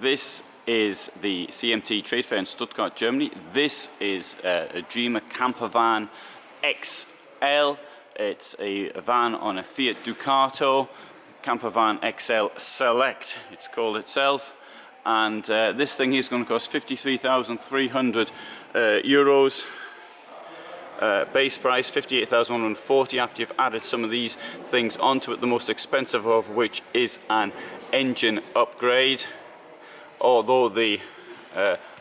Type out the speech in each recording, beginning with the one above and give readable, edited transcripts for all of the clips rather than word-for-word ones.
This is the CMT Trade Fair in Stuttgart, Germany. This is a Dreamer camper van XL. It's a van on a Fiat Ducato, camper van XL Select, it's called itself. And this thing is going to cost 53,300 euros. Base price 58,140 after you've added some of these things onto it, the most expensive of which is an engine upgrade. Although the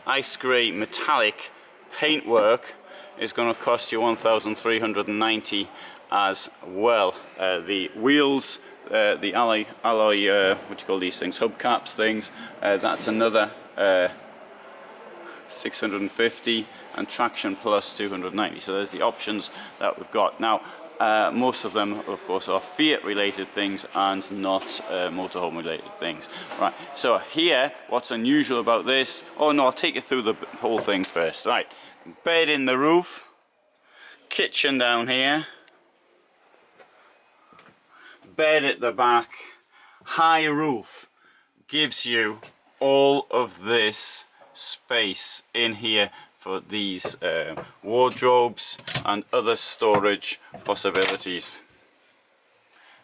ice grey metallic paintwork is going to cost you 1,390 as well. The wheels, the alloy what do you call these things, hubcaps things, that's another 650, and traction plus 290. So there's the options that we've got. Now most of them of course are Fiat related things and not motorhome related things. Right, so here what's unusual about this, oh no, I'll take you through the whole thing first. Right, bed in the roof, kitchen down here, bed at the back, high roof gives you all of this space in here for these wardrobes and other storage possibilities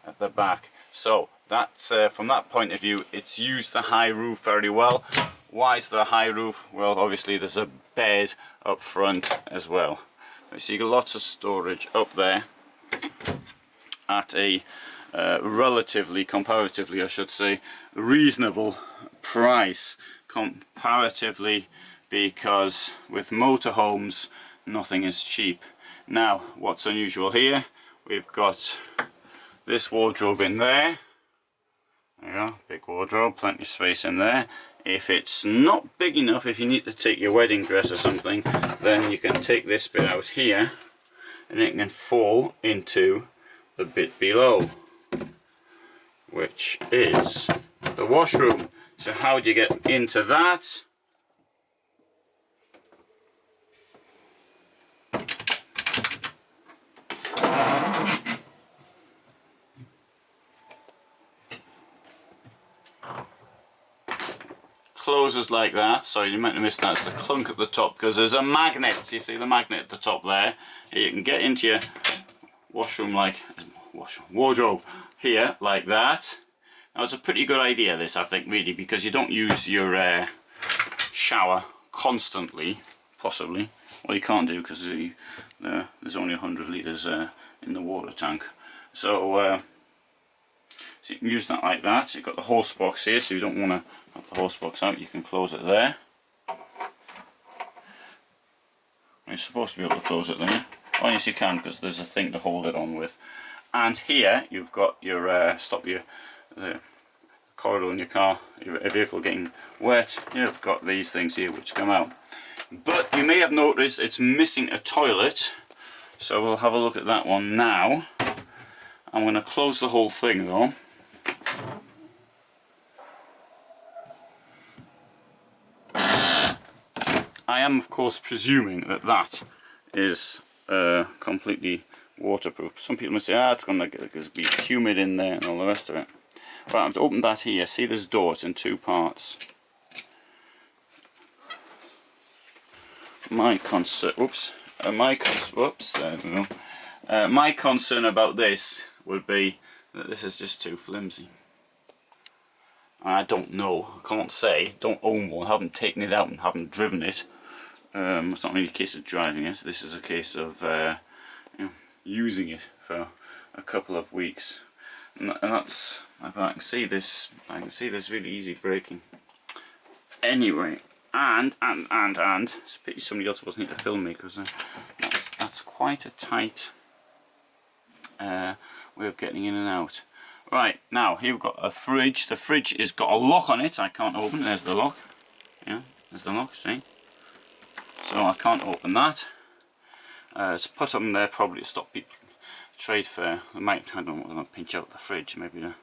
at the back. So that's from that point of view, it's used the high roof very well. Why is there a high roof? Well, obviously there's a bed up front as well. So you get lots of storage up there at a comparatively I should say, reasonable price comparatively, because with motorhomes nothing is cheap. Now what's unusual here, we've got this wardrobe in there. There you go, big wardrobe, plenty of space in there. If it's not big enough, if you need to take your wedding dress or something, then you can take this bit out here and it can fall into the bit below, which is the washroom. So how do you get into that? Closes like that, so you might have missed that. It's a clunk at the top because there's a magnet. You see the magnet at the top there? You can get into your wardrobe here like that. Now it's a pretty good idea this, I think, really, because you don't use your shower constantly, possibly. Well, you can't do because there's only 100 litres in the water tank. So you can use that like that. You've got the hose box here, so you don't want to have the hose box out, you can close it there. You're supposed to be able to close it there. Oh yes, you can, because there's a thing to hold it on with. And here you've got your stop the corridor in your car, your vehicle getting wet. You've got these things here which come out. But you may have noticed it's missing a toilet, so we'll have a look at that one now. I'm going to close the whole thing though. I am of course presuming that that is completely waterproof. Some people may say, it's going to be humid in there and all the rest of it. Right, I've opened that here. See this door, it's in two parts. My concern, my concern about this would be that this is just too flimsy. I don't know, I can't say, don't own one, haven't taken it out and haven't driven it. It's not really a case of driving it, this is a case of using it for a couple of weeks. And that's, I can see this really easy braking. Anyway, and it's a pity somebody else wasn't here to film me, because that's quite a tight way of getting in and out. Right, now here we've got a fridge. The fridge has got a lock on it. I can't open it. There's the lock. Yeah, there's the lock, see? So I can't open that. It's put up in there probably to stop people trade fair. They might, I don't know, they're going to pinch out the fridge. Maybe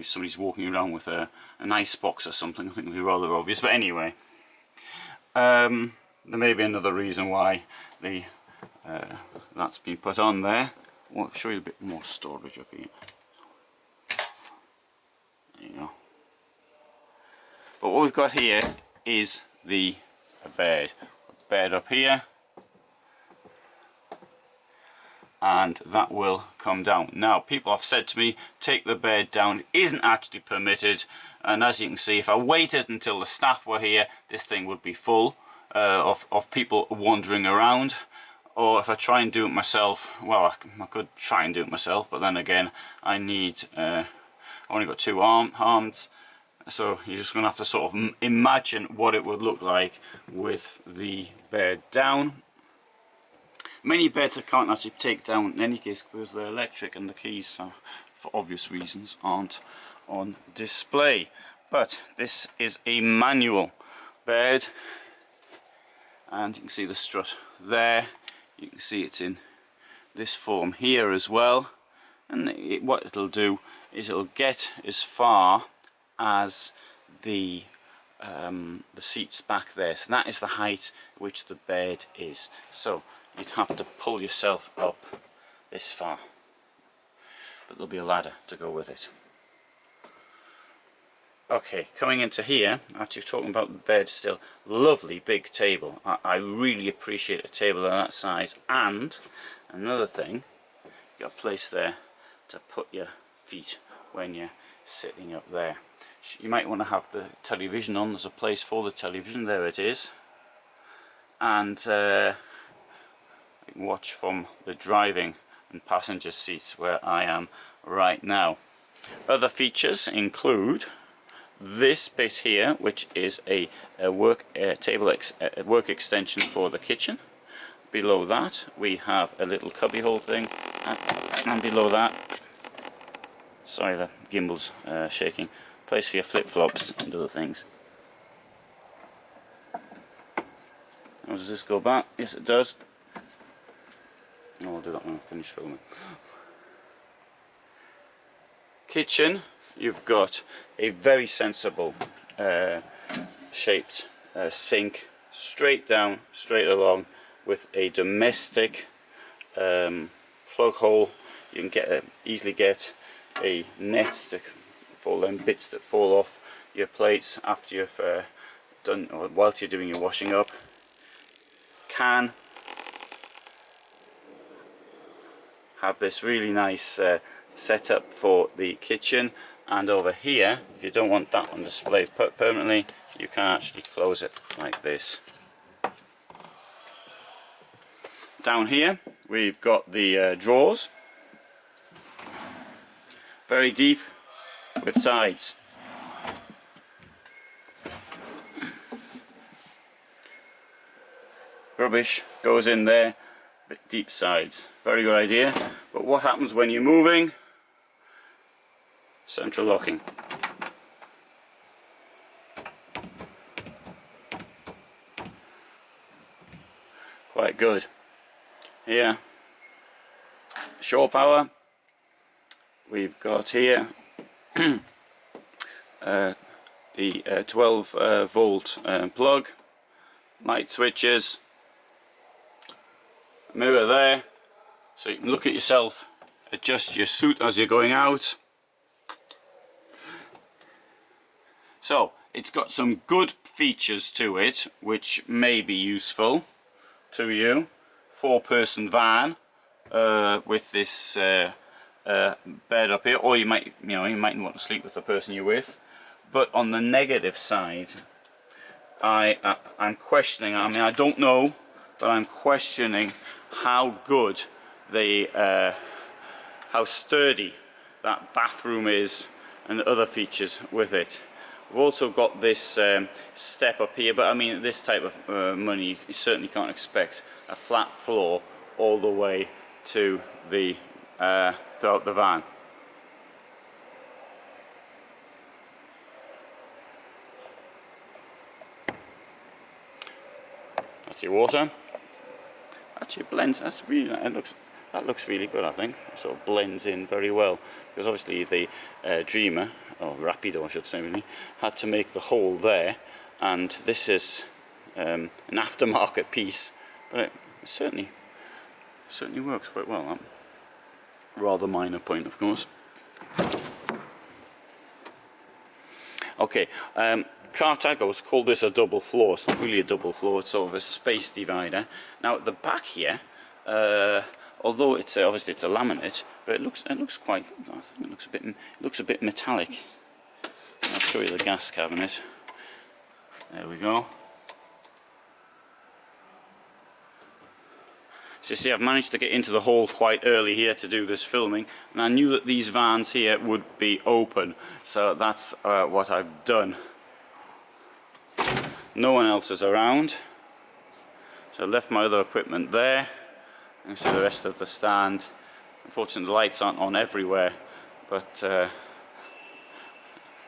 somebody's walking around with an ice box or something. I think it'll be rather obvious. But anyway, there may be another reason why that's been put on there. I'll show you a bit more storage up here. There you go. But what we've got here is the bed. Bed up here, and that will come down. Now, people have said to me, take the bed down. It isn't actually permitted, and as you can see, if I waited until the staff were here, this thing would be full of people wandering around. Or if I try and do it myself, well, I could try and do it myself, but then again, I need, I've only got two arms, so you're just going to have to sort of imagine what it would look like with the bed down. Many beds I can't actually take down in any case because they're electric and the keys, for obvious reasons, aren't on display. But this is a manual bed, and you can see the strut there. You can see it's in this form here as well, and what it'll do is it'll get as far as the seats back there. So that is the height which the bed is. So you'd have to pull yourself up this far, but there'll be a ladder to go with it. Okay, coming into here, actually talking about the bed still, lovely big table. I really appreciate a table of that size, and another thing, you've got a place there to put your feet when you're sitting up there. You might want to have the television on. There's a place for the television, there it is, and you can watch from the driving and passenger seats where I am right now. Other features include this bit here, which is a work extension for the kitchen. Below that we have a little cubby hole thing, and below that, sorry, the gimbal's shaking, place for your flip-flops and other things. How does this go back? Yes, it does. I'll do that when I finish filming. Kitchen, you've got a very sensible shaped sink, straight down, straight along, with a domestic plug hole. You can easily get a net for them bits that fall off your plates after you've done, or whilst you're doing your washing up. Can have this really nice setup for the kitchen, and over here, if you don't want that on display permanently, you can actually close it like this. Down here we've got the drawers, very deep with sides. Rubbish goes in there, but deep sides. Very good idea. But what happens when you're moving? Central locking. Quite good. Here, shore power. We've got here the 12 volt plug, light switches, mirror there, so you can look at yourself, adjust your suit as you're going out. So it's got some good features to it which may be useful to you. 4-person van with this bed up here, or you might want to sleep with the person you're with. But on the negative side, I'm questioning. I mean, I don't know, but I'm questioning how good how sturdy that bathroom is and other features with it. We've also got this step up here, but I mean, this type of money, you certainly can't expect a flat floor all the way to the throughout the van. That's your water. Actually, it blends. That's really nice. That looks really good. I think it sort of blends in very well, because obviously the Dreamer, or Rapido I should say, really, had to make the hole there, and this is an aftermarket piece, but it certainly works quite well. That rather minor point, of course. Okay, Carthago called this a double floor. It's not really a double floor, it's sort of a space divider. Now at the back here, although it's obviously it's a laminate, but it looks quite good. I think it looks a bit metallic. I'll show you the gas cabinet. There we go. So you see, I've managed to get into the hall quite early here to do this filming, and I knew that these vans here would be open, so that's what I've done. No one else is around, so I left my other equipment there. You see the rest of the stand. Unfortunately, the lights aren't on everywhere, but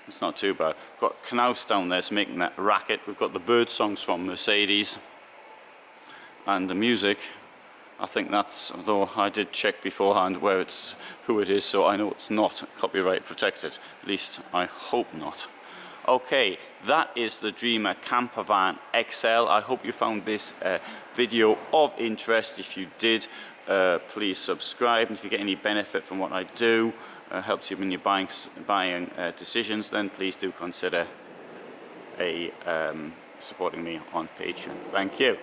it's not too bad. We've got Knaus down there making that racket. We've got the bird songs from Mercedes, and the music. I think that's, although I did check beforehand who it is, so I know it's not copyright protected. At least I hope not. Okay, that is the Dreamer Campervan XL. I hope you found this video of interest. If you did, please subscribe. And if you get any benefit from what I do, helps you when you're buying decisions, then please do consider supporting me on Patreon. Thank you.